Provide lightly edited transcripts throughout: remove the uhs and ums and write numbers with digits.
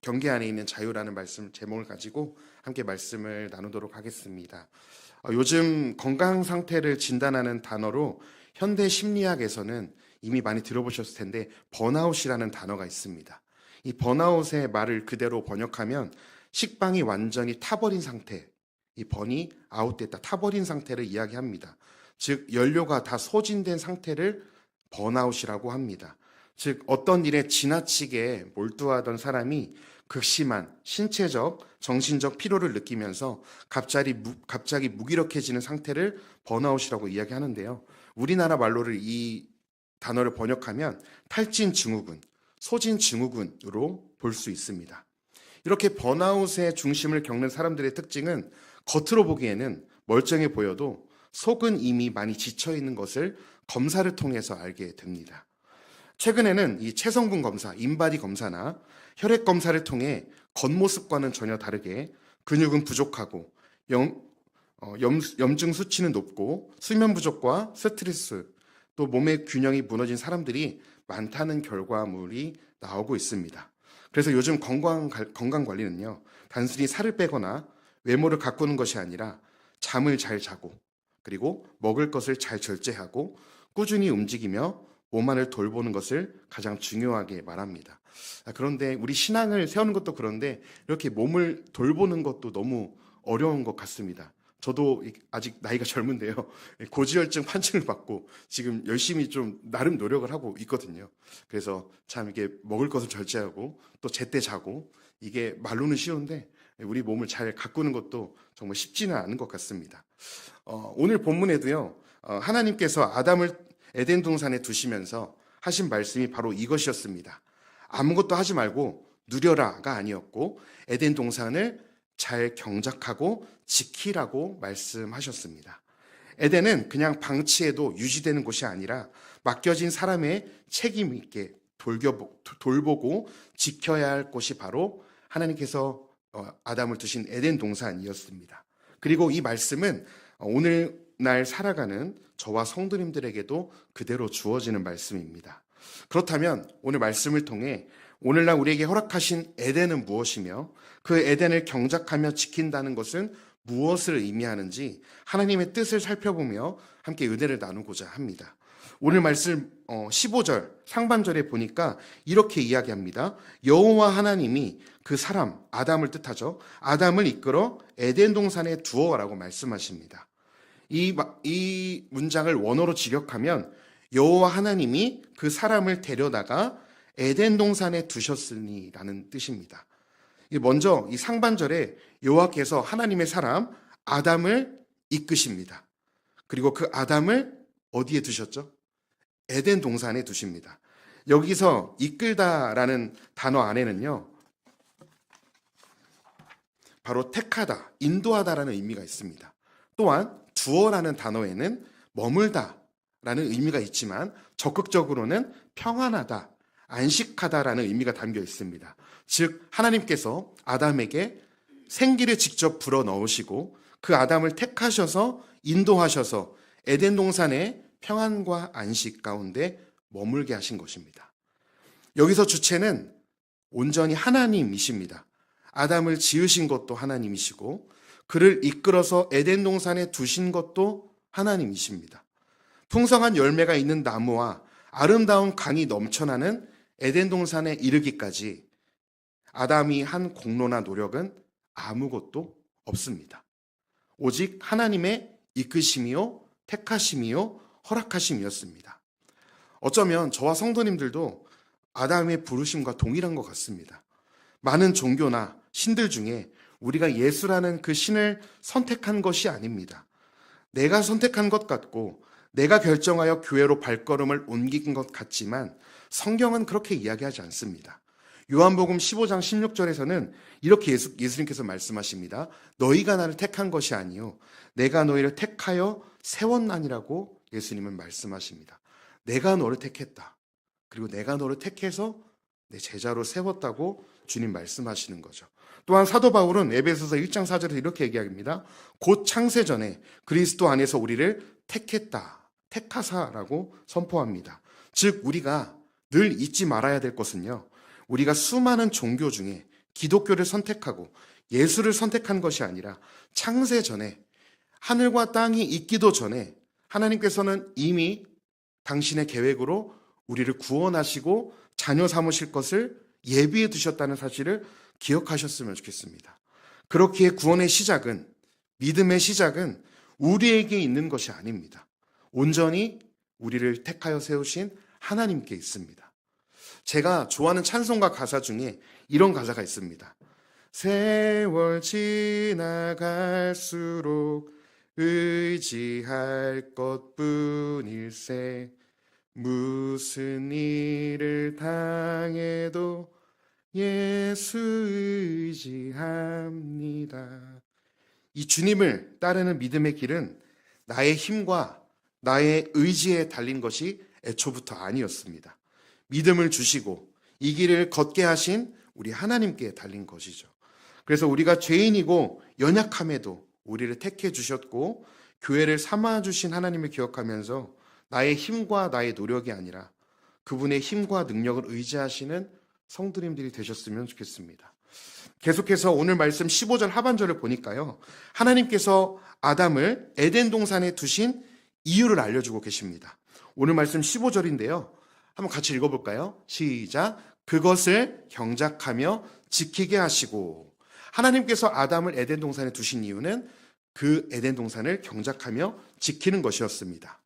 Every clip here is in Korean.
경계 안에 있는 자유라는 말씀 제목을 가지고 함께 말씀을 나누도록 하겠습니다. 요즘 건강 상태를 진단하는 단어로 현대 심리학에서는 이미 많이 들어보셨을 텐데 번아웃이라는 단어가 있습니다. 이 번아웃의 말을 그대로 번역하면 식빵이 완전히 타버린 상태, 이 번이 아웃됐다, 타버린 상태를 이야기합니다. 즉 연료가 다 소진된 상태를 번아웃이라고 합니다. 즉 어떤 일에 지나치게 몰두하던 사람이 극심한 신체적, 정신적 피로를 느끼면서 갑자기 무기력해지는 상태를 번아웃이라고 이야기하는데요. 우리나라 말로를 이 단어를 번역하면 탈진 증후군, 소진 증후군으로 볼 수 있습니다. 이렇게 번아웃의 중심을 겪는 사람들의 특징은 겉으로 보기에는 멀쩡해 보여도 속은 이미 많이 지쳐 있는 것을 검사를 통해서 알게 됩니다. 최근에는 이 체성분 검사, 인바디 검사나 혈액 검사를 통해 겉모습과는 전혀 다르게 근육은 부족하고 염증 수치는 높고 수면 부족과 스트레스, 또 몸의 균형이 무너진 사람들이 많다는 결과물이 나오고 있습니다. 그래서 요즘 건강 관리는요, 단순히 살을 빼거나 외모를 가꾸는 것이 아니라 잠을 잘 자고, 그리고 먹을 것을 잘 절제하고 꾸준히 움직이며 몸 안을 돌보는 것을 가장 중요하게 말합니다. 그런데 우리 신앙을 세우는 것도 그런데 이렇게 몸을 돌보는 것도 너무 어려운 것 같습니다. 저도 아직 나이가 젊은데요. 고지혈증 판정을 받고 지금 열심히 좀 나름 노력을 하고 있거든요. 그래서 참 이게 먹을 것을 절제하고 또 제때 자고 이게 말로는 쉬운데 우리 몸을 잘 가꾸는 것도 정말 쉽지는 않은 것 같습니다. 오늘 본문에도요. 하나님께서 아담을 에덴 동산에 두시면서 하신 말씀이 바로 이것이었습니다. 아무것도 하지 말고 누려라가 아니었고 에덴 동산을 잘 경작하고 지키라고 말씀하셨습니다. 에덴은 그냥 방치해도 유지되는 곳이 아니라 맡겨진 사람의 책임 있게 돌보고 지켜야 할 곳이 바로 하나님께서 아담을 두신 에덴 동산이었습니다. 그리고 이 말씀은 오늘날 살아가는 저와 성도님들에게도 그대로 주어지는 말씀입니다. 그렇다면 오늘 말씀을 통해 오늘날 우리에게 허락하신 에덴은 무엇이며 그 에덴을 경작하며 지킨다는 것은 무엇을 의미하는지 하나님의 뜻을 살펴보며 함께 은혜를 나누고자 합니다. 오늘 말씀 15절 상반절에 보니까 이렇게 이야기합니다. 여호와 하나님이 그 사람 아담을 뜻하죠. 아담을 이끌어 에덴 동산에 두어라고 말씀하십니다. 이 문장을 원어로 직역하면 여호와 하나님이 그 사람을 데려다가 에덴 동산에 두셨으니라는 뜻입니다. 먼저 이 상반절에 여호와께서 하나님의 사람 아담을 이끄십니다. 그리고 그 아담을 어디에 두셨죠? 에덴 동산에 두십니다. 여기서 이끌다라는 단어 안에는요, 바로 택하다, 인도하다라는 의미가 있습니다. 또한 두어라는 단어에는 머물다라는 의미가 있지만 적극적으로는 평안하다, 안식하다라는 의미가 담겨 있습니다. 즉 하나님께서 아담에게 생기를 직접 불어넣으시고 그 아담을 택하셔서 인도하셔서 에덴 동산의 평안과 안식 가운데 머물게 하신 것입니다. 여기서 주체는 온전히 하나님이십니다. 아담을 지으신 것도 하나님이시고 그를 이끌어서 에덴 동산에 두신 것도 하나님이십니다. 풍성한 열매가 있는 나무와 아름다운 강이 넘쳐나는 에덴 동산에 이르기까지 아담이 한 공로나 노력은 아무것도 없습니다. 오직 하나님의 이끄심이요, 택하심이요, 허락하심이었습니다. 어쩌면 저와 성도님들도 아담의 부르심과 동일한 것 같습니다. 많은 종교나 신들 중에 우리가 예수라는 그 신을 선택한 것이 아닙니다. 내가 선택한 것 같고 내가 결정하여 교회로 발걸음을 옮긴 것 같지만 성경은 그렇게 이야기하지 않습니다. 요한복음 15장 16절에서는 이렇게 예수님께서 말씀하십니다. 너희가 나를 택한 것이 아니요 내가 너희를 택하여 세웠나니라고 예수님은 말씀하십니다. 내가 너를 택했다. 그리고 내가 너를 택해서 내 제자로 세웠다고 주님 말씀하시는 거죠. 또한 사도 바울은 에베소서 1장 4절에서 이렇게 얘기합니다. 곧 창세전에 그리스도 안에서 우리를 택했다, 택하사라고 선포합니다. 즉 우리가 늘 잊지 말아야 될 것은요, 우리가 수많은 종교 중에 기독교를 선택하고 예수를 선택한 것이 아니라 창세 전에, 하늘과 땅이 있기도 전에 하나님께서는 이미 당신의 계획으로 우리를 구원하시고 자녀 삼으실 것을 예비해 두셨다는 사실을 기억하셨으면 좋겠습니다. 그렇기에 구원의 시작은, 믿음의 시작은 우리에게 있는 것이 아닙니다. 온전히 우리를 택하여 세우신 하나님께 있습니다. 제가 좋아하는 찬송가 가사 중에 이런 가사가 있습니다. 세월 지나갈수록 의지할 것뿐일세, 무슨 일을 당해도 예수 의지합니다. 이 주님을 따르는 믿음의 길은 나의 힘과 나의 의지에 달린 것이 애초부터 아니었습니다. 믿음을 주시고 이 길을 걷게 하신 우리 하나님께 달린 것이죠. 그래서 우리가 죄인이고 연약함에도 우리를 택해 주셨고 교회를 삼아 주신 하나님을 기억하면서 나의 힘과 나의 노력이 아니라 그분의 힘과 능력을 의지하시는 성도님들이 되셨으면 좋겠습니다. 계속해서 오늘 말씀 15절 하반절을 보니까요, 하나님께서 아담을 에덴 동산에 두신 이유를 알려주고 계십니다. 오늘 말씀 15절인데요, 한번 같이 읽어볼까요? 시작. 그것을 경작하며 지키게 하시고. 하나님께서 아담을 에덴 동산에 두신 이유는 그 에덴 동산을 경작하며 지키는 것이었습니다.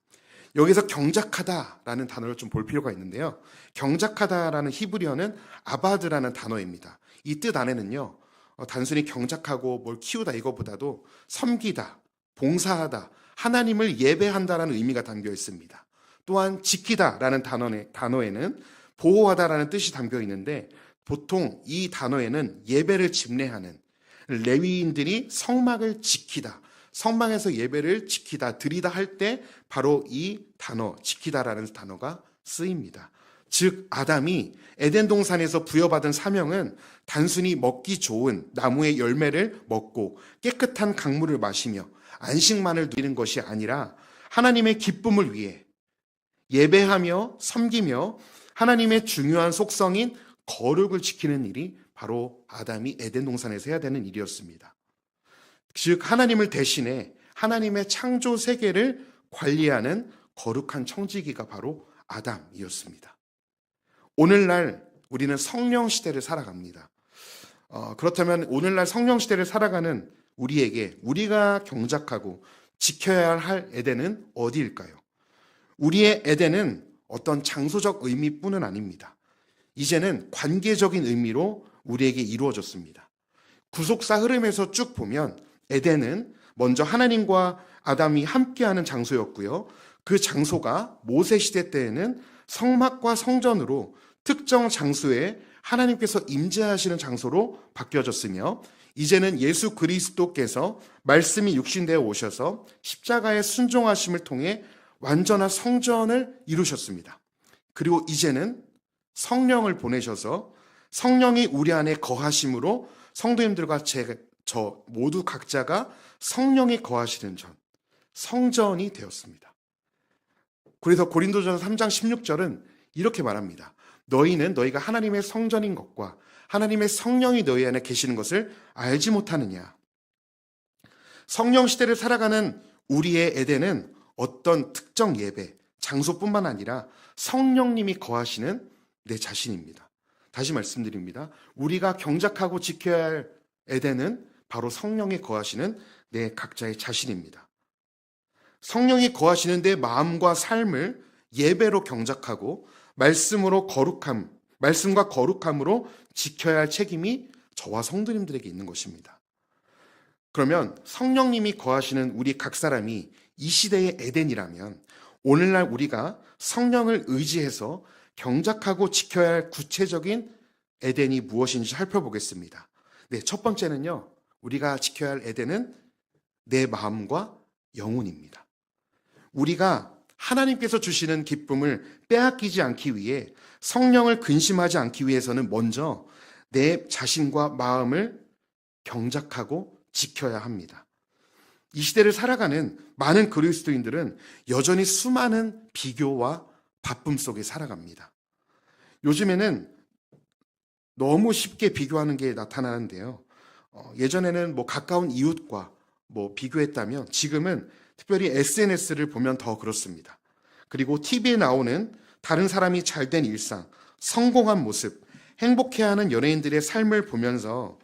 여기서 경작하다라는 단어를 좀 볼 필요가 있는데요, 경작하다라는 히브리어는 아바드라는 단어입니다. 이 뜻 안에는요, 단순히 경작하고 뭘 키우다 이거보다도 섬기다, 봉사하다, 하나님을 예배한다라는 의미가 담겨 있습니다. 또한 지키다라는 단어에는 보호하다라는 뜻이 담겨 있는데, 보통 이 단어에는 예배를 집례하는 레위인들이 성막을 지키다, 성막에서 예배를 지키다, 드리다 할 때 바로 이 단어, 지키다라는 단어가 쓰입니다. 즉 아담이 에덴 동산에서 부여받은 사명은 단순히 먹기 좋은 나무의 열매를 먹고 깨끗한 강물을 마시며 안식만을 누리는 것이 아니라 하나님의 기쁨을 위해 예배하며 섬기며 하나님의 중요한 속성인 거룩을 지키는 일이 바로 아담이 에덴 동산에서 해야 되는 일이었습니다. 즉 하나님을 대신해 하나님의 창조 세계를 관리하는 거룩한 청지기가 바로 아담이었습니다. 오늘날 우리는 성령 시대를 살아갑니다. 그렇다면 오늘날 성령 시대를 살아가는 우리에게 우리가 경작하고 지켜야 할 에덴은 어디일까요? 우리의 에덴은 어떤 장소적 의미뿐은 아닙니다. 이제는 관계적인 의미로 우리에게 이루어졌습니다. 구속사 흐름에서 쭉 보면 에덴은 먼저 하나님과 아담이 함께하는 장소였고요. 그 장소가 모세 시대 때에는 성막과 성전으로 특정 장소에 하나님께서 임재하시는 장소로 바뀌어졌으며, 이제는 예수 그리스도께서 말씀이 육신되어 오셔서 십자가의 순종하심을 통해 완전한 성전을 이루셨습니다. 그리고 이제는 성령을 보내셔서 성령이 우리 안에 거하심으로 성도님들과 저 모두 각자가 성령이 거하시는 전, 성전이 되었습니다. 그래서 고린도전서 3장 16절은 이렇게 말합니다. 너희는 너희가 하나님의 성전인 것과 하나님의 성령이 너희 안에 계시는 것을 알지 못하느냐. 성령 시대를 살아가는 우리의 에덴은 어떤 특정 예배, 장소뿐만 아니라 성령님이 거하시는 내 자신입니다. 다시 말씀드립니다. 우리가 경작하고 지켜야 할 에덴은 바로 성령이 거하시는 내 각자의 자신입니다. 성령이 거하시는 내 마음과 삶을 예배로 경작하고 말씀과 거룩함으로 지켜야 할 책임이 저와 성도님들에게 있는 것입니다. 그러면 성령님이 거하시는 우리 각 사람이 이 시대의 에덴이라면 오늘날 우리가 성령을 의지해서 경작하고 지켜야 할 구체적인 에덴이 무엇인지 살펴보겠습니다. 네, 첫 번째는요, 우리가 지켜야 할 에덴은 내 마음과 영혼입니다. 우리가 하나님께서 주시는 기쁨을 빼앗기지 않기 위해 성령을 근심하지 않기 위해서는 먼저 내 자신과 마음을 경작하고 지켜야 합니다. 이 시대를 살아가는 많은 그리스도인들은 여전히 수많은 비교와 바쁨 속에 살아갑니다. 요즘에는 너무 쉽게 비교하는 게 나타나는데요. 예전에는 뭐 가까운 이웃과 뭐 비교했다면 지금은 특별히 SNS를 보면 더 그렇습니다. 그리고 TV에 나오는 다른 사람이 잘된 일상, 성공한 모습, 행복해하는 연예인들의 삶을 보면서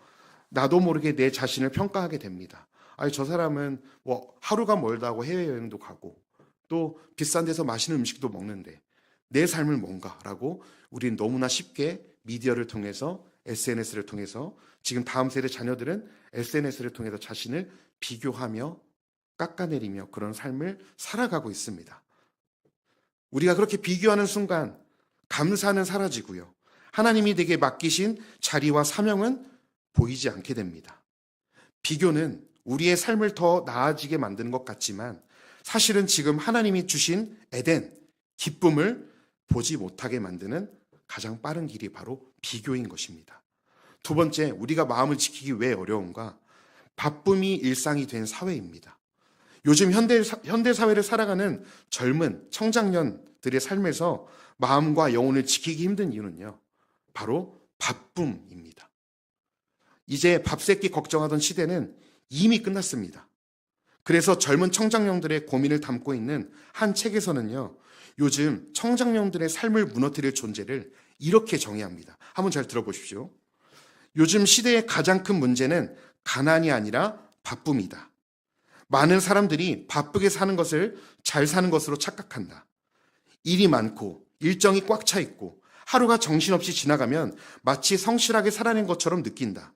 나도 모르게 내 자신을 평가하게 됩니다. 아니, 저 사람은 뭐 하루가 멀다고 해외여행도 가고 또 비싼 데서 맛있는 음식도 먹는데 내 삶은 뭔가라고 우리는 너무나 쉽게 미디어를 통해서 SNS를 통해서 지금 다음 세대 자녀들은 SNS를 통해서 자신을 비교하며 깎아내리며 그런 삶을 살아가고 있습니다. 우리가 그렇게 비교하는 순간 감사는 사라지고요. 하나님이 내게 맡기신 자리와 사명은 보이지 않게 됩니다. 비교는 우리의 삶을 더 나아지게 만드는 것 같지만 사실은 지금 하나님이 주신 에덴, 기쁨을 보지 못하게 만드는 가장 빠른 길이 바로 비교인 것입니다. 두 번째, 우리가 마음을 지키기 왜 어려운가? 바쁨이 일상이 된 사회입니다. 요즘 현대 사회를 살아가는 젊은 청장년들의 삶에서 마음과 영혼을 지키기 힘든 이유는요. 바로 바쁨입니다. 이제 밥 세끼 걱정하던 시대는 이미 끝났습니다. 그래서 젊은 청장년들의 고민을 담고 있는 한 책에서는요. 요즘 청장년들의 삶을 무너뜨릴 존재를 이렇게 정의합니다. 한번 잘 들어보십시오. 요즘 시대의 가장 큰 문제는 가난이 아니라 바쁨이다. 많은 사람들이 바쁘게 사는 것을 잘 사는 것으로 착각한다. 일이 많고 일정이 꽉 차 있고 하루가 정신없이 지나가면 마치 성실하게 살아낸 것처럼 느낀다.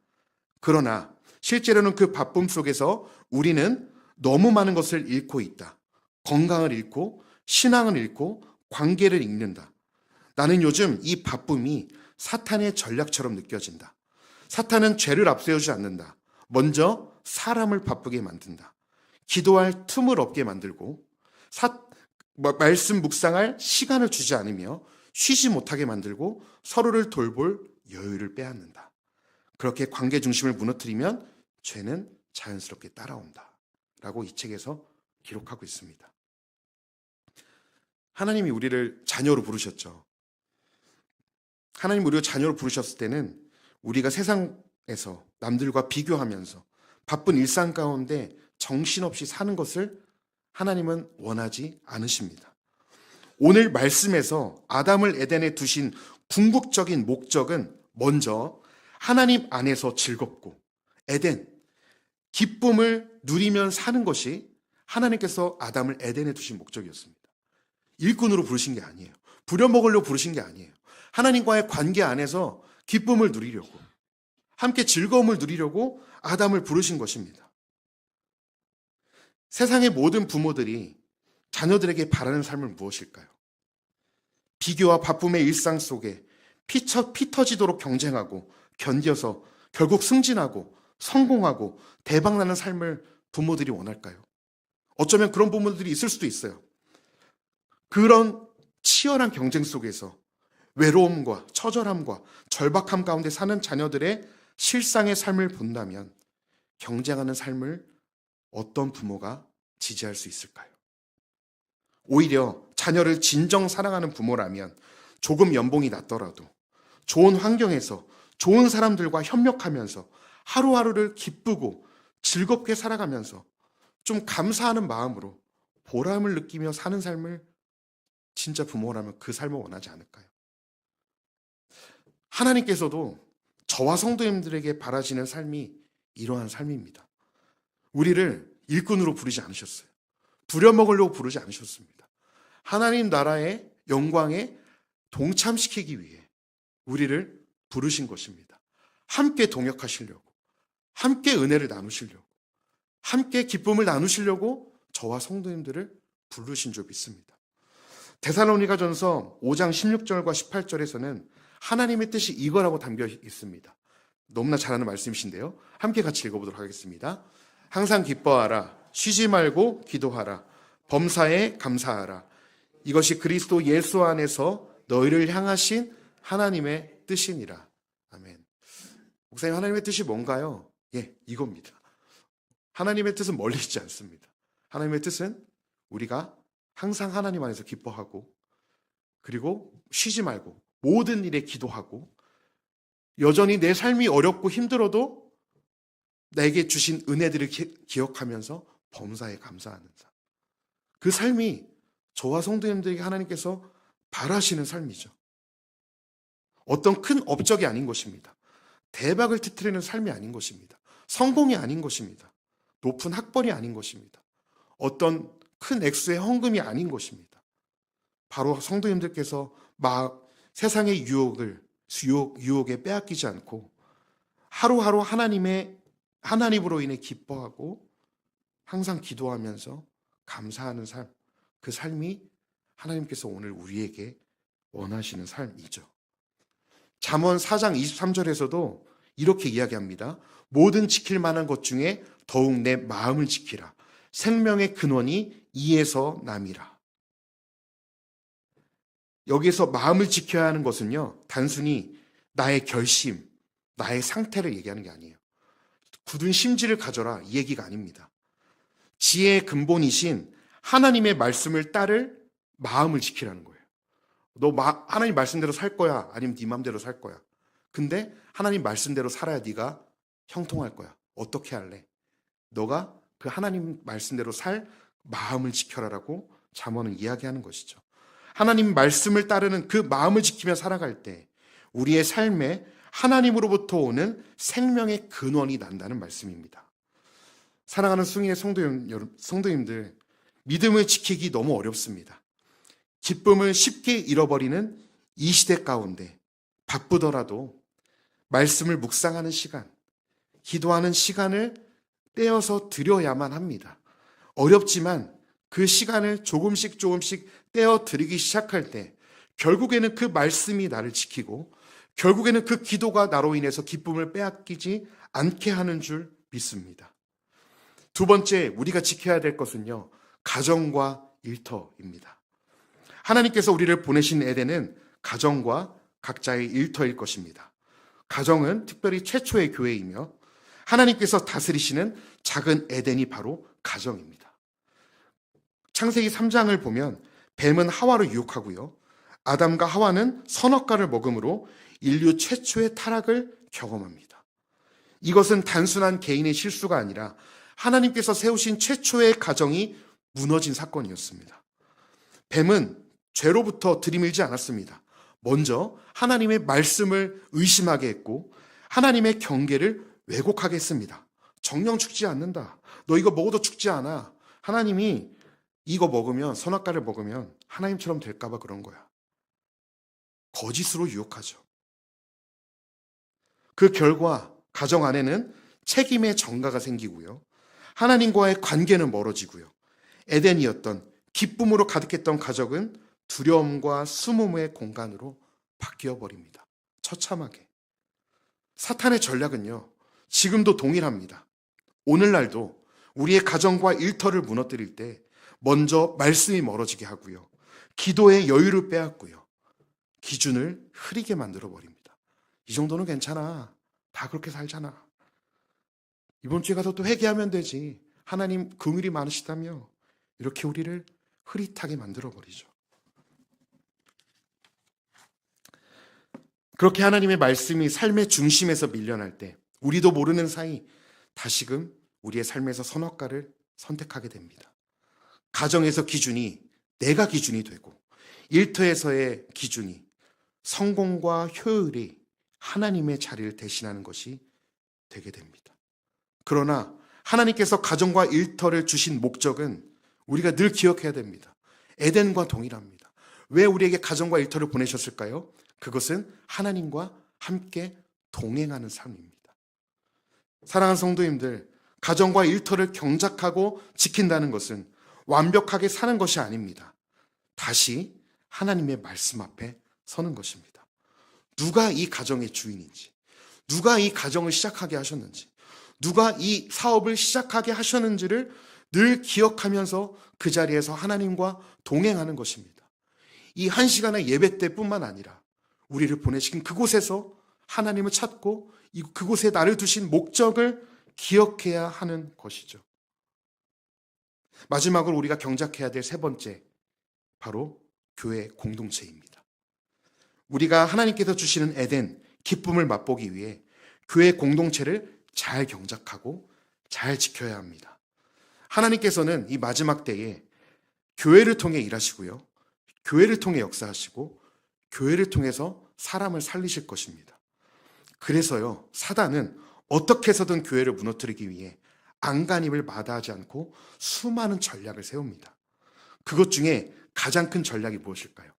그러나 실제로는 그 바쁨 속에서 우리는 너무 많은 것을 잃고 있다. 건강을 잃고 신앙을 잃고 관계를 잃는다. 나는 요즘 이 바쁨이 사탄의 전략처럼 느껴진다. 사탄은 죄를 앞세우지 않는다. 먼저 사람을 바쁘게 만든다. 기도할 틈을 없게 만들고 말씀 묵상할 시간을 주지 않으며 쉬지 못하게 만들고 서로를 돌볼 여유를 빼앗는다. 그렇게 관계 중심을 무너뜨리면 죄는 자연스럽게 따라온다. 라고 이 책에서 기록하고 있습니다. 하나님이 우리를 자녀로 부르셨죠. 하나님 우리가 자녀로 부르셨을 때는 우리가 세상에서 남들과 비교하면서 바쁜 일상 가운데 정신없이 사는 것을 하나님은 원하지 않으십니다. 오늘 말씀에서 아담을 에덴에 두신 궁극적인 목적은 먼저 하나님 안에서 즐겁고 에덴, 기쁨을 누리면 사는 것이 하나님께서 아담을 에덴에 두신 목적이었습니다. 일꾼으로 부르신 게 아니에요. 부려먹으려고 부르신 게 아니에요. 하나님과의 관계 안에서 기쁨을 누리려고, 함께 즐거움을 누리려고 아담을 부르신 것입니다. 세상의 모든 부모들이 자녀들에게 바라는 삶은 무엇일까요? 비교와 바쁨의 일상 속에 피 터지도록 경쟁하고 견뎌서 결국 승진하고 성공하고 대박나는 삶을 부모들이 원할까요? 어쩌면 그런 부모들이 있을 수도 있어요. 그런 치열한 경쟁 속에서 외로움과 처절함과 절박함 가운데 사는 자녀들의 실상의 삶을 본다면 경쟁하는 삶을 어떤 부모가 지지할 수 있을까요? 오히려 자녀를 진정 사랑하는 부모라면 조금 연봉이 낮더라도 좋은 환경에서 좋은 사람들과 협력하면서 하루하루를 기쁘고 즐겁게 살아가면서 좀 감사하는 마음으로 보람을 느끼며 사는 삶을 진짜 부모라면 그 삶을 원하지 않을까요? 하나님께서도 저와 성도님들에게 바라시는 삶이 이러한 삶입니다. 우리를 일꾼으로 부르지 않으셨어요. 부려먹으려고 부르지 않으셨습니다. 하나님 나라의 영광에 동참시키기 위해 우리를 부르신 것입니다. 함께 동역하시려고, 함께 은혜를 나누시려고, 함께 기쁨을 나누시려고 저와 성도님들을 부르신 줄 믿습니다. 데살로니가전서 5장 16절과 18절에서는 하나님의 뜻이 이거라고 담겨 있습니다. 너무나 잘 아는 말씀이신데요. 함께 같이 읽어보도록 하겠습니다. 항상 기뻐하라. 쉬지 말고 기도하라. 범사에 감사하라. 이것이 그리스도 예수 안에서 너희를 향하신 하나님의 뜻이니라. 아멘. 목사님, 하나님의 뜻이 뭔가요? 예, 이겁니다. 하나님의 뜻은 멀리 있지 않습니다. 하나님의 뜻은 우리가 항상 하나님 안에서 기뻐하고 그리고 쉬지 말고 모든 일에 기도하고 여전히 내 삶이 어렵고 힘들어도 나에게 주신 은혜들을 기억하면서 범사에 감사하는 삶. 그 삶이 저와 성도님들에게 하나님께서 바라시는 삶이죠. 어떤 큰 업적이 아닌 것입니다. 대박을 터뜨리는 삶이 아닌 것입니다. 성공이 아닌 것입니다. 높은 학벌이 아닌 것입니다. 어떤 큰 액수의 헌금이 아닌 것입니다. 바로 성도님들께서 세상의 유혹에 빼앗기지 않고 하루하루 하나님으로 인해 기뻐하고 항상 기도하면서 감사하는 삶, 그 삶이 하나님께서 오늘 우리에게 원하시는 삶이죠. 잠언 4장 23절에서도 이렇게 이야기합니다. 모든 지킬 만한 것 중에 더욱 내 마음을 지키라. 생명의 근원이 이에서 남이라. 여기에서 마음을 지켜야 하는 것은요, 단순히 나의 결심, 나의 상태를 얘기하는 게 아니에요. 굳은 심지를 가져라, 이 얘기가 아닙니다. 지혜의 근본이신 하나님의 말씀을 따를 마음을 지키라는 거예요. 너 하나님 말씀대로 살 거야? 아니면 네 마음대로 살 거야? 근데 하나님 말씀대로 살아야 네가 형통할 거야. 어떻게 할래? 너가 그 하나님 말씀대로 살 마음을 지켜라라고 잠언은 이야기하는 것이죠. 하나님 말씀을 따르는 그 마음을 지키며 살아갈 때 우리의 삶에 하나님으로부터 오는 생명의 근원이 난다는 말씀입니다. 사랑하는 승인의 성도님들, 믿음을 지키기 너무 어렵습니다. 기쁨을 쉽게 잃어버리는 이 시대 가운데 바쁘더라도 말씀을 묵상하는 시간, 기도하는 시간을 떼어서 드려야만 합니다. 어렵지만 그 시간을 조금씩 떼어 드리기 시작할 때 결국에는 그 말씀이 나를 지키고 결국에는 그 기도가 나로 인해서 기쁨을 빼앗기지 않게 하는 줄 믿습니다. 두 번째, 우리가 지켜야 될 것은요, 가정과 일터입니다. 하나님께서 우리를 보내신 에덴은 가정과 각자의 일터일 것입니다. 가정은 특별히 최초의 교회이며 하나님께서 다스리시는 작은 에덴이 바로 가정입니다. 창세기 3장을 보면 뱀은 하와를 유혹하고요, 아담과 하와는 선악과를 먹음으로 인류 최초의 타락을 경험합니다. 이것은 단순한 개인의 실수가 아니라 하나님께서 세우신 최초의 가정이 무너진 사건이었습니다. 뱀은 죄로부터 들이밀지 않았습니다. 먼저 하나님의 말씀을 의심하게 했고 하나님의 경계를 왜곡하게 했습니다. 정령 죽지 않는다. 너 이거 먹어도 죽지 않아. 하나님이 이거 먹으면, 선악과를 먹으면 하나님처럼 될까 봐 그런 거야. 거짓으로 유혹하죠. 그 결과 가정 안에는 책임의 전가가 생기고요, 하나님과의 관계는 멀어지고요, 에덴이었던 기쁨으로 가득했던 가정은 두려움과 수모의 공간으로 바뀌어 버립니다. 처참하게. 사탄의 전략은요, 지금도 동일합니다. 오늘날도 우리의 가정과 일터를 무너뜨릴 때 먼저 말씀이 멀어지게 하고요, 기도의 여유를 빼앗고요, 기준을 흐리게 만들어 버립니다. 이 정도는 괜찮아. 다 그렇게 살잖아. 이번 주에 가서 또 회개하면 되지. 하나님 긍휼이 많으시다며. 이렇게 우리를 흐릿하게 만들어 버리죠. 그렇게 하나님의 말씀이 삶의 중심에서 밀려날 때 우리도 모르는 사이 다시금 우리의 삶에서 선악과를 선택하게 됩니다. 가정에서 기준이 내가 기준이 되고 일터에서의 기준이 성공과 효율이 하나님의 자리를 대신하는 것이 되게 됩니다. 그러나 하나님께서 가정과 일터를 주신 목적은 우리가 늘 기억해야 됩니다. 에덴과 동일합니다. 왜 우리에게 가정과 일터를 보내셨을까요? 그것은 하나님과 함께 동행하는 삶입니다. 사랑하는 성도님들, 가정과 일터를 경작하고 지킨다는 것은 완벽하게 사는 것이 아닙니다. 다시 하나님의 말씀 앞에 서는 것입니다. 누가 이 가정의 주인인지, 누가 이 가정을 시작하게 하셨는지, 누가 이 사업을 시작하게 하셨는지를 늘 기억하면서 그 자리에서 하나님과 동행하는 것입니다. 이 한 시간의 예배 때뿐만 아니라 우리를 보내신 그곳에서 하나님을 찾고 그곳에 나를 두신 목적을 기억해야 하는 것이죠. 마지막으로 우리가 경작해야 될 세 번째, 바로 교회 공동체입니다. 우리가 하나님께서 주시는 에덴, 기쁨을 맛보기 위해 교회 공동체를 잘 경작하고 잘 지켜야 합니다. 하나님께서는 이 마지막 때에 교회를 통해 일하시고요. 교회를 통해 역사하시고 교회를 통해서 사람을 살리실 것입니다. 그래서요, 사단은 어떻게 해서든 교회를 무너뜨리기 위해 안간힘을 마다하지 않고 수많은 전략을 세웁니다. 그것 중에 가장 큰 전략이 무엇일까요?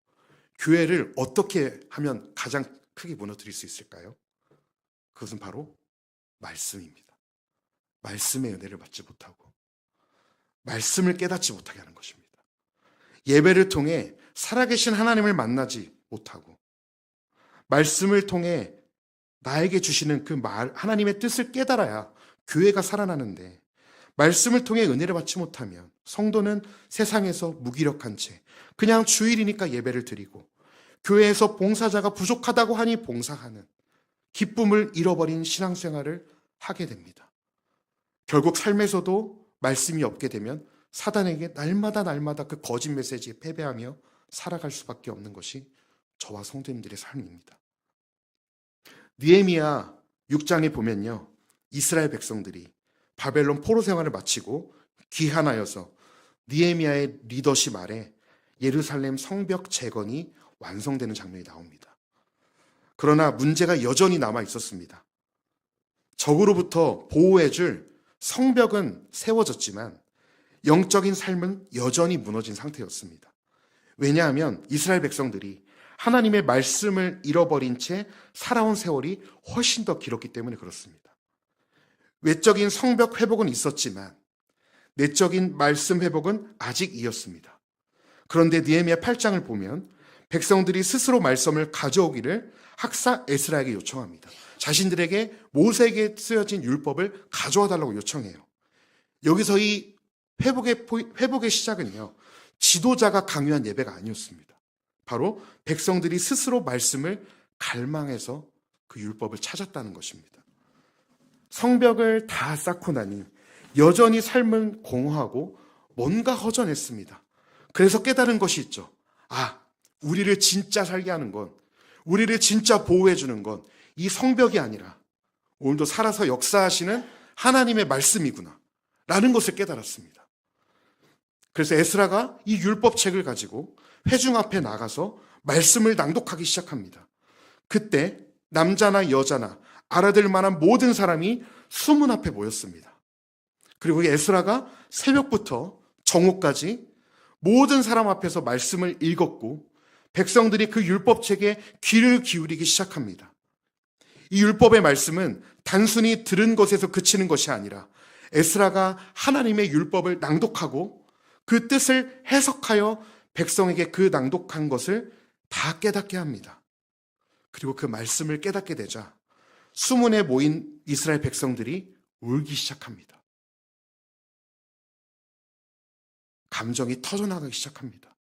교회를 어떻게 하면 가장 크게 무너뜨릴 수 있을까요? 그것은 바로 말씀입니다. 말씀의 은혜를 받지 못하고 말씀을 깨닫지 못하게 하는 것입니다. 예배를 통해 살아계신 하나님을 만나지 못하고 말씀을 통해 나에게 주시는 그 하나님의 뜻을 깨달아야 교회가 살아나는데, 말씀을 통해 은혜를 받지 못하면 성도는 세상에서 무기력한 채 그냥 주일이니까 예배를 드리고 교회에서 봉사자가 부족하다고 하니 봉사하는 기쁨을 잃어버린 신앙생활을 하게 됩니다. 결국 삶에서도 말씀이 없게 되면 사단에게 날마다 그 거짓 메시지에 패배하며 살아갈 수밖에 없는 것이 저와 성도님들의 삶입니다. 느헤미야 6장에 보면요, 이스라엘 백성들이 바벨론 포로 생활을 마치고 귀환하여서 느헤미야의 리더십 아래 예루살렘 성벽 재건이 완성되는 장면이 나옵니다. 그러나 문제가 여전히 남아 있었습니다. 적으로부터 보호해줄 성벽은 세워졌지만 영적인 삶은 여전히 무너진 상태였습니다. 왜냐하면 이스라엘 백성들이 하나님의 말씀을 잃어버린 채 살아온 세월이 훨씬 더 길었기 때문에 그렇습니다. 외적인 성벽 회복은 있었지만 내적인 말씀 회복은 아직 이었습니다. 그런데 느헤미야 8장을 보면 백성들이 스스로 말씀을 가져오기를 학사 에스라에게 요청합니다. 자신들에게 모세에게 쓰여진 율법을 가져와 달라고 요청해요. 여기서 이 회복의 시작은요, 지도자가 강요한 예배가 아니었습니다. 바로 백성들이 스스로 말씀을 갈망해서 그 율법을 찾았다는 것입니다. 성벽을 다 쌓고 나니 여전히 삶은 공허하고 뭔가 허전했습니다. 그래서 깨달은 것이 있죠. 우리를 진짜 살게 하는 건, 우리를 진짜 보호해 주는 건 이 성벽이 아니라 오늘도 살아서 역사하시는 하나님의 말씀이구나 라는 것을 깨달았습니다. 그래서 에스라가 이 율법책을 가지고 회중 앞에 나가서 말씀을 낭독하기 시작합니다. 그때 남자나 여자나 알아들 만한 모든 사람이 수문 앞에 모였습니다. 그리고 에스라가 새벽부터 정오까지 모든 사람 앞에서 말씀을 읽었고 백성들이 그 율법책에 귀를 기울이기 시작합니다. 이 율법의 말씀은 단순히 들은 것에서 그치는 것이 아니라 에스라가 하나님의 율법을 낭독하고 그 뜻을 해석하여 백성에게 그 낭독한 것을 다 깨닫게 합니다. 그리고 그 말씀을 깨닫게 되자 수문에 모인 이스라엘 백성들이 울기 시작합니다. 감정이 터져나가기 시작합니다.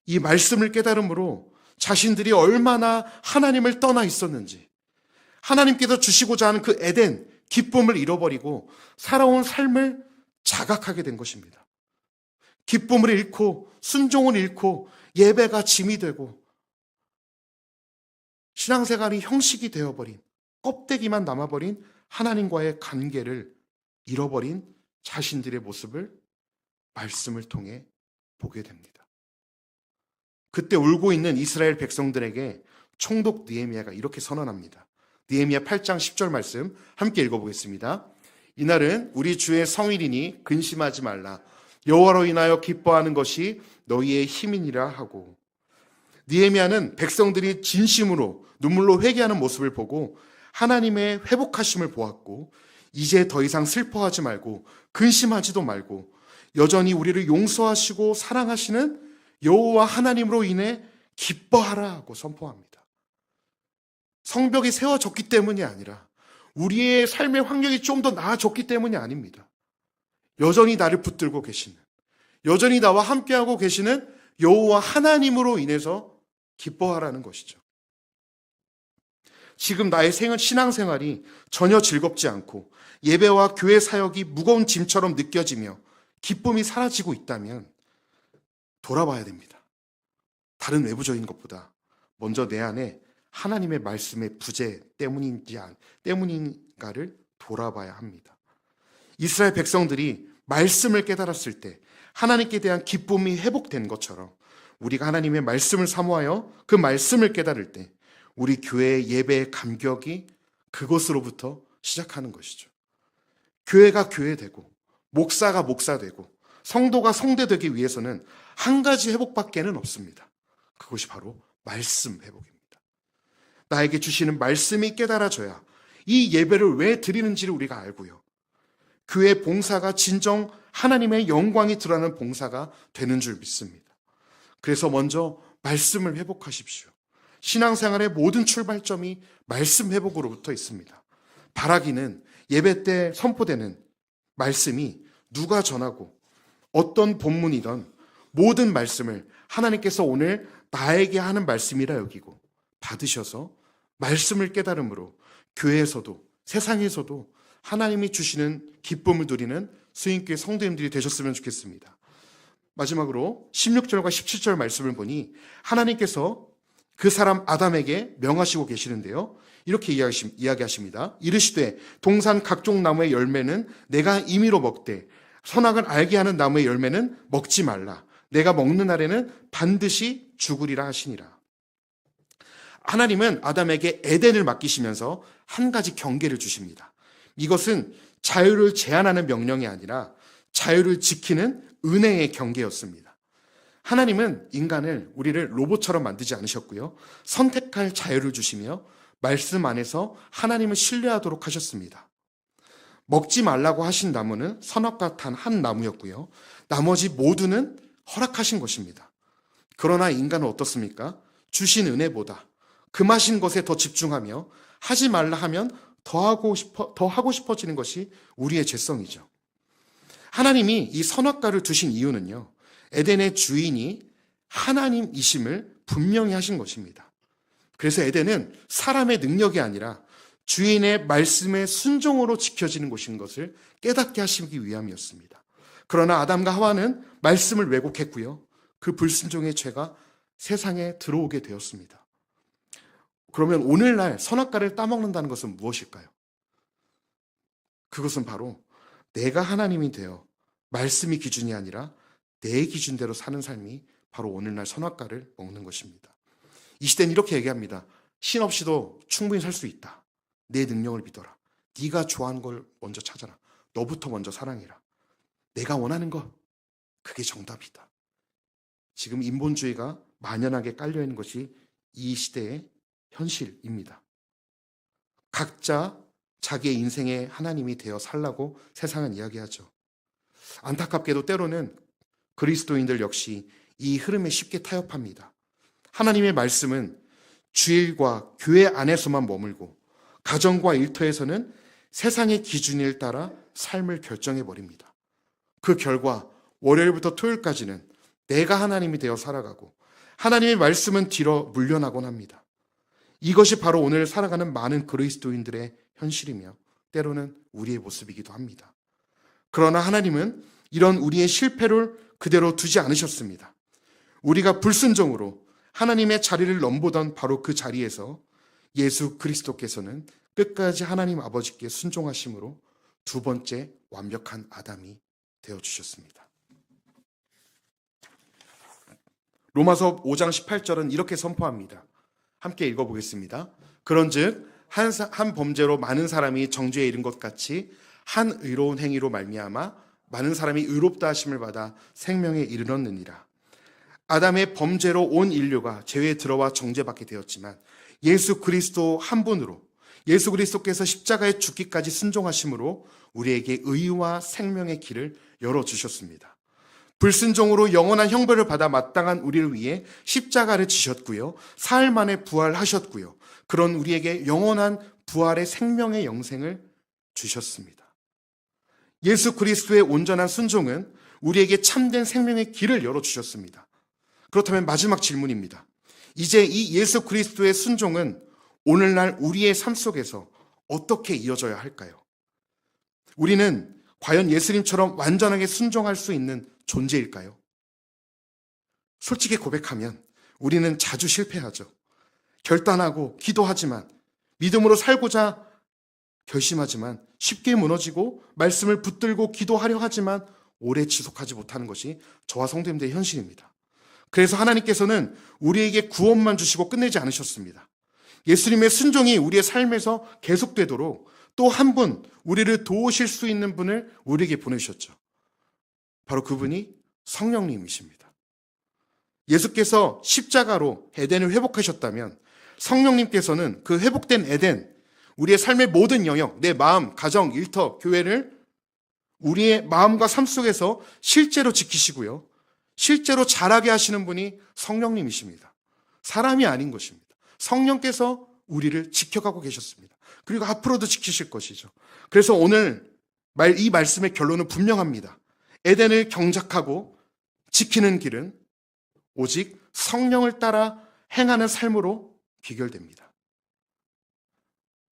이 말씀을 깨달음으로 자신들이 얼마나 하나님을 떠나 있었는지, 하나님께서 주시고자 하는 그 에덴, 기쁨을 잃어버리고 살아온 삶을 자각하게 된 것입니다. 기쁨을 잃고 순종을 잃고 예배가 짐이 되고 신앙생활이 형식이 되어버린, 껍데기만 남아버린 하나님과의 관계를 잃어버린 자신들의 모습을 말씀을 통해 보게 됩니다. 그때 울고 있는 이스라엘 백성들에게 총독 느헤미야가 이렇게 선언합니다. 느헤미야 8장 10절 말씀 함께 읽어보겠습니다. 이날은 우리 주의 성일이니 근심하지 말라. 여호와로 인하여 기뻐하는 것이 너희의 힘이니라 하고, 느헤미야는 백성들이 진심으로 눈물로 회개하는 모습을 보고 하나님의 회복하심을 보았고, 이제 더 이상 슬퍼하지 말고 근심하지도 말고 여전히 우리를 용서하시고 사랑하시는 여호와 하나님으로 인해 기뻐하라 하고 선포합니다. 성벽이 세워졌기 때문이 아니라 우리의 삶의 환경이 좀 더 나아졌기 때문이 아닙니다. 여전히 나를 붙들고 계시는, 여전히 나와 함께하고 계시는 여호와 하나님으로 인해서 기뻐하라는 것이죠. 지금 나의 신앙생활이 전혀 즐겁지 않고 예배와 교회 사역이 무거운 짐처럼 느껴지며 기쁨이 사라지고 있다면 돌아봐야 됩니다. 다른 외부적인 것보다 먼저 내 안에 하나님의 말씀의 부재 때문인가를 돌아봐야 합니다. 이스라엘 백성들이 말씀을 깨달았을 때 하나님께 대한 기쁨이 회복된 것처럼 우리가 하나님의 말씀을 사모하여 그 말씀을 깨달을 때 우리 교회의 예배의 감격이 그것으로부터 시작하는 것이죠. 교회가 교회되고 목사가 목사되고 성도가 성도되기 위해서는 한 가지 회복밖에는 없습니다. 그것이 바로 말씀 회복입니다. 나에게 주시는 말씀이 깨달아져야 이 예배를 왜 드리는지를 우리가 알고요. 교회 봉사가 진정 하나님의 영광이 드러나는 봉사가 되는 줄 믿습니다. 그래서 먼저 말씀을 회복하십시오. 신앙생활의 모든 출발점이 말씀 회복으로부터 있습니다. 바라기는 예배 때 선포되는 말씀이 누가 전하고 어떤 본문이든 모든 말씀을 하나님께서 오늘 나에게 하는 말씀이라 여기고 받으셔서 말씀을 깨달음으로 교회에서도 세상에서도 하나님이 주시는 기쁨을 누리는 수인교회 성도님들이 되셨으면 좋겠습니다. 마지막으로 16절과 17절 말씀을 보니 하나님께서 그 사람 아담에게 명하시고 계시는데요. 이렇게 이야기하십니다. 이르시되 동산 각종 나무의 열매는 내가 임의로 먹되 선악을 알게 하는 나무의 열매는 먹지 말라. 내가 먹는 날에는 반드시 죽으리라 하시니라. 하나님은 아담에게 에덴을 맡기시면서 한 가지 경계를 주십니다. 이것은 자유를 제한하는 명령이 아니라 자유를 지키는 은혜의 경계였습니다. 하나님은 인간을, 우리를 로봇처럼 만들지 않으셨고요. 선택할 자유를 주시며 말씀 안에서 하나님을 신뢰하도록 하셨습니다. 먹지 말라고 하신 나무는 선악과 단 한 나무였고요. 나머지 모두는 허락하신 것입니다. 그러나 인간은 어떻습니까? 주신 은혜보다 금하신 것에 더 집중하며 하지 말라 하면 더 하고 싶어지는 것이 우리의 죄성이죠. 하나님이 이 선악과를 두신 이유는요, 에덴의 주인이 하나님이심을 분명히 하신 것입니다. 그래서 에덴은 사람의 능력이 아니라 주인의 말씀의 순종으로 지켜지는 곳인 것을 깨닫게 하시기 위함이었습니다. 그러나 아담과 하와는 말씀을 왜곡했고요. 그 불순종의 죄가 세상에 들어오게 되었습니다. 그러면 오늘날 선악과를 따먹는다는 것은 무엇일까요? 그것은 바로 내가 하나님이 되어 말씀이 기준이 아니라 내 기준대로 사는 삶이 바로 오늘날 선악과를 먹는 것입니다. 이 시대는 이렇게 얘기합니다. 신 없이도 충분히 살 수 있다. 내 능력을 믿어라. 네가 좋아하는 걸 먼저 찾아라. 너부터 먼저 사랑해라. 내가 원하는 것, 그게 정답이다. 지금 인본주의가 만연하게 깔려있는 것이 이 시대의 현실입니다. 각자 자기의 인생의 하나님이 되어 살라고 세상은 이야기하죠. 안타깝게도 때로는 그리스도인들 역시 이 흐름에 쉽게 타협합니다. 하나님의 말씀은 주일과 교회 안에서만 머물고 가정과 일터에서는 세상의 기준을 따라 삶을 결정해버립니다. 그 결과 월요일부터 토요일까지는 내가 하나님이 되어 살아가고 하나님의 말씀은 뒤로 물려나곤 합니다. 이것이 바로 오늘 살아가는 많은 그리스도인들의 현실이며 때로는 우리의 모습이기도 합니다. 그러나 하나님은 이런 우리의 실패를 그대로 두지 않으셨습니다. 우리가 불순종으로 하나님의 자리를 넘보던 바로 그 자리에서 예수 그리스도께서는 끝까지 하나님 아버지께 순종하심으로 두 번째 완벽한 아담이 되어주셨습니다. 로마서 5장 18절은 이렇게 선포합니다. 함께 읽어보겠습니다. 그런즉 한 범죄로 많은 사람이 정죄에 이른 것 같이 한 의로운 행위로 말미암아 많은 사람이 의롭다 하심을 받아 생명에 이르렀느니라. 아담의 범죄로 온 인류가 죄에 들어와 정죄받게 되었지만 예수 그리스도 한 분으로 예수 그리스도께서 십자가에 죽기까지 순종하심으로 우리에게 의와 생명의 길을 열어주셨습니다. 불순종으로 영원한 형벌을 받아 마땅한 우리를 위해 십자가를 지셨고요. 사흘 만에 부활하셨고요. 그런 우리에게 영원한 부활의 생명의 영생을 주셨습니다. 예수 그리스도의 온전한 순종은 우리에게 참된 생명의 길을 열어주셨습니다. 그렇다면 마지막 질문입니다. 이제 이 예수 그리스도의 순종은 오늘날 우리의 삶 속에서 어떻게 이어져야 할까요? 우리는 과연 예수님처럼 완전하게 순종할 수 있는 존재일까요? 솔직히 고백하면 우리는 자주 실패하죠. 결단하고 기도하지만 믿음으로 살고자 결심하지만 쉽게 무너지고 말씀을 붙들고 기도하려 하지만 오래 지속하지 못하는 것이 저와 성도님들의 현실입니다. 그래서 하나님께서는 우리에게 구원만 주시고 끝내지 않으셨습니다. 예수님의 순종이 우리의 삶에서 계속되도록 또 한 분, 우리를 도우실 수 있는 분을 우리에게 보내주셨죠. 바로 그분이 성령님이십니다. 예수께서 십자가로 에덴을 회복하셨다면 성령님께서는 그 회복된 에덴, 우리의 삶의 모든 영역, 내 마음, 가정, 일터, 교회를 우리의 마음과 삶 속에서 실제로 지키시고요. 실제로 자라게 하시는 분이 성령님이십니다. 사람이 아닌 것입니다. 성령께서 우리를 지켜가고 계셨습니다. 그리고 앞으로도 지키실 것이죠. 그래서 오늘 이 말씀의 결론은 분명합니다. 에덴을 경작하고 지키는 길은 오직 성령을 따라 행하는 삶으로 귀결됩니다.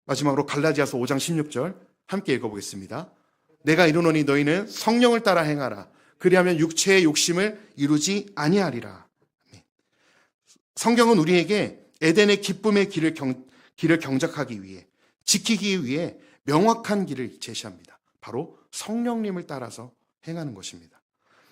마지막으로 갈라디아서 5장 16절 함께 읽어보겠습니다. 내가 이르노니 너희는 성령을 따라 행하라. 그리하면 육체의 욕심을 이루지 아니하리라. 성경은 우리에게 에덴의 기쁨의 길을 경작하기 위해, 지키기 위해 명확한 길을 제시합니다. 바로 성령님을 따라서 행하는 것입니다.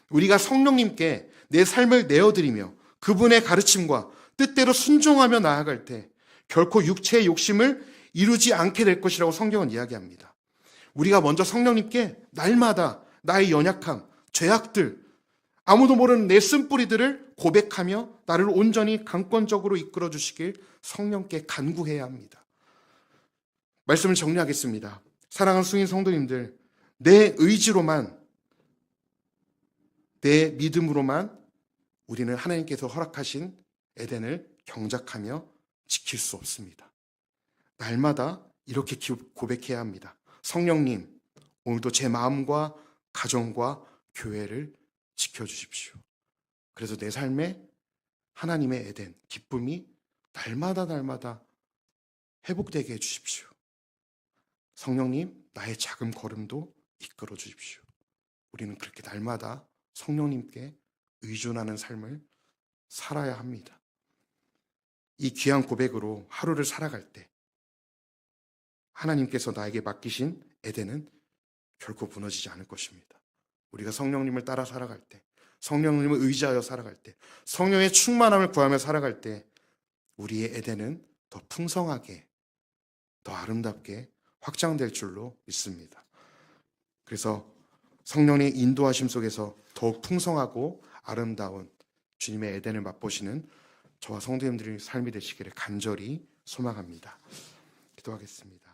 우리가 성령님께 내 삶을 내어드리며 그분의 가르침과 뜻대로 순종하며 나아갈 때 결코 육체의 욕심을 이루지 않게 될 것이라고 성경은 이야기합니다. 우리가 먼저 성령님께 날마다 나의 연약함, 죄악들, 아무도 모르는 내 쓴뿌리들을 고백하며 나를 온전히 강권적으로 이끌어 주시길 성령께 간구해야 합니다. 말씀을 정리하겠습니다. 사랑하는 승인 성도님들, 내 의지로만, 내 믿음으로만 우리는 하나님께서 허락하신 에덴을 경작하며 지킬 수 없습니다. 날마다 이렇게 고백해야 합니다. 성령님, 오늘도 제 마음과 가정과 교회를 지켜주십시오. 그래서 내 삶에 하나님의 에덴, 기쁨이 날마다 회복되게 해주십시오. 성령님, 나의 작은 걸음도 이끌어 주십시오. 우리는 그렇게 날마다 성령님께 의존하는 삶을 살아야 합니다. 이 귀한 고백으로 하루를 살아갈 때 하나님께서 나에게 맡기신 에덴은 결코 무너지지 않을 것입니다. 우리가 성령님을 따라 살아갈 때, 성령님을 의지하여 살아갈 때, 성령의 충만함을 구하며 살아갈 때 우리의 에덴은 더 풍성하게, 더 아름답게 확장될 줄로 믿습니다. 그래서 성령의 인도하심 속에서 더욱 풍성하고 아름다운 주님의 에덴을 맛보시는 저와 성도님들의 삶이 되시기를 간절히 소망합니다. 기도하겠습니다.